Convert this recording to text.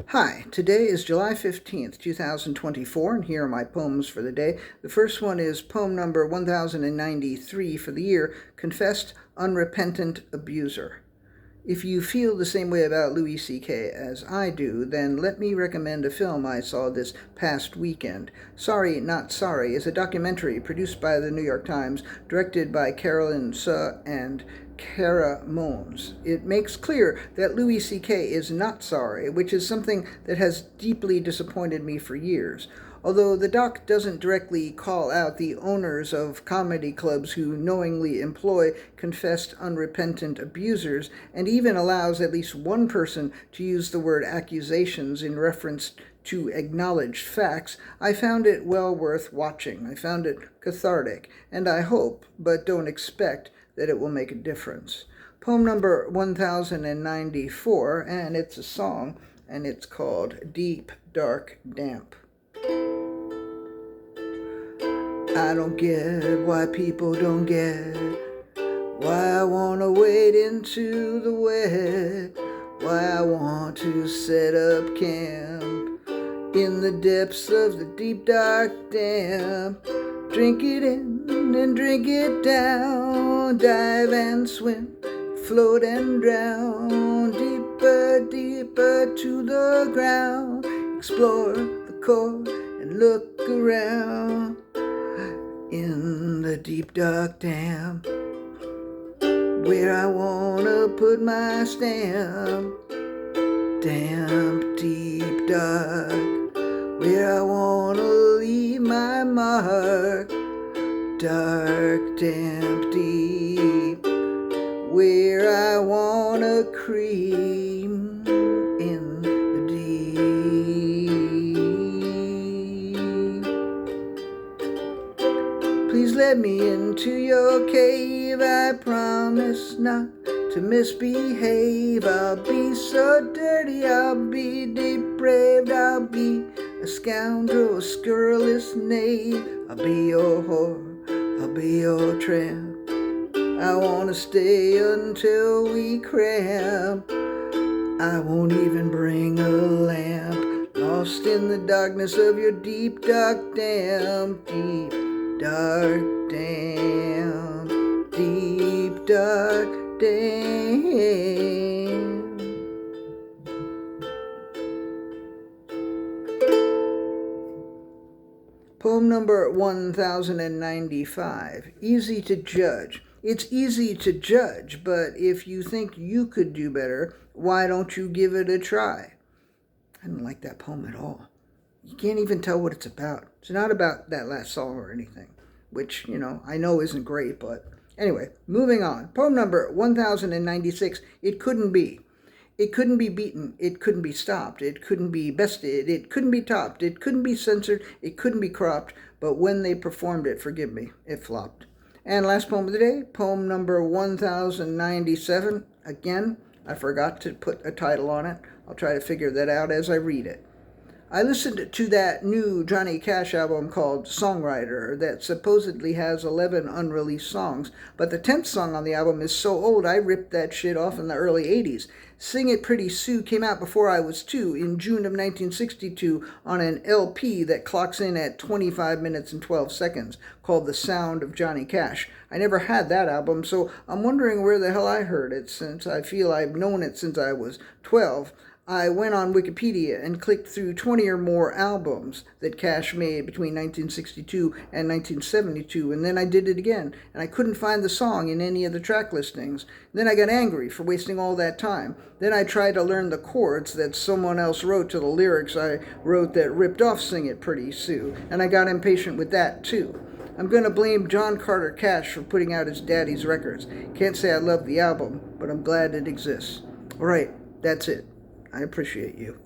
Hi, today is July 15th, 2024, and here are my poems for the day. The first one is poem number 1093 for the year, Confessed Unrepentant Abuser. If you feel the same way about Louis C.K. as I do, then let me recommend a film I saw this past weekend. Sorry Not Sorry is a documentary produced by the New York Times, directed by Cara and Cara Mones. It makes clear that Louis C.K. is not sorry, which is something that has deeply disappointed me for years. Although the doc doesn't directly call out the owners of comedy clubs who knowingly employ confessed unrepentant abusers, and even allows at least one person to use the word accusations in reference to acknowledged facts, I found it well worth watching. I found it cathartic, and I hope, but don't expect, that it will make a difference. Poem number 1094, and it's a song, and it's called Deep, Dark, Damp. I don't get why people don't get why I want to wade into the wet, why I want to set up camp in the depths of the deep, dark damp. Drink it in and drink it down, dive and swim, float and drown, deeper, deeper to the ground, explore the core and look around. In the deep, dark damp, where I wanna put my stamp. Damp, deep, dark, where I wanna leave my mark. Dark, damp, deep, where I wanna cream in the deep. Please let me into your cave, I promise not to misbehave. I'll be so dirty, I'll be depraved, I'll be a scoundrel, a scurrilous knave. I'll be your whore, I'll be your tramp. I wanna stay until we cramp. I won't even bring a lamp, lost in the darkness of your deep, dark damp. Deep, dark damp, deep, dark damp. Poem number 1095, Easy to Judge. It's easy to judge, but if you think you could do better, why don't you give it a try? I didn't like that poem at all. You can't even tell what it's about. It's not about that last song or anything, which, I know isn't great, but anyway, moving on. Poem number 1096, It Couldn't Be. It couldn't be beaten, it couldn't be stopped, it couldn't be bested, it couldn't be topped, it couldn't be censored, it couldn't be cropped, but when they performed it, forgive me, it flopped. And last poem of the day, poem number 1097. Again, I forgot to put a title on it. I'll try to figure that out as I read it. I listened to that new Johnny Cash album called Songwriter that supposedly has 11 unreleased songs, but the 10th song on the album is so old I ripped that shit off in the early 80s. Sing It Pretty Sue came out before I was 2 in June of 1962 on an LP that clocks in at 25 minutes and 12 seconds called The Sound of Johnny Cash. I never had that album, so I'm wondering where the hell I heard it, since I feel I've known it since I was 12. I went on Wikipedia and clicked through 20 or more albums that Cash made between 1962 and 1972, and then I did it again, and I couldn't find the song in any of the track listings. Then I got angry for wasting all that time. Then I tried to learn the chords that someone else wrote to the lyrics I wrote that ripped off Sing It Pretty Sue, and I got impatient with that too. I'm going to blame John Carter Cash for putting out his daddy's records. Can't say I love the album, but I'm glad it exists. All right, that's it. I appreciate you.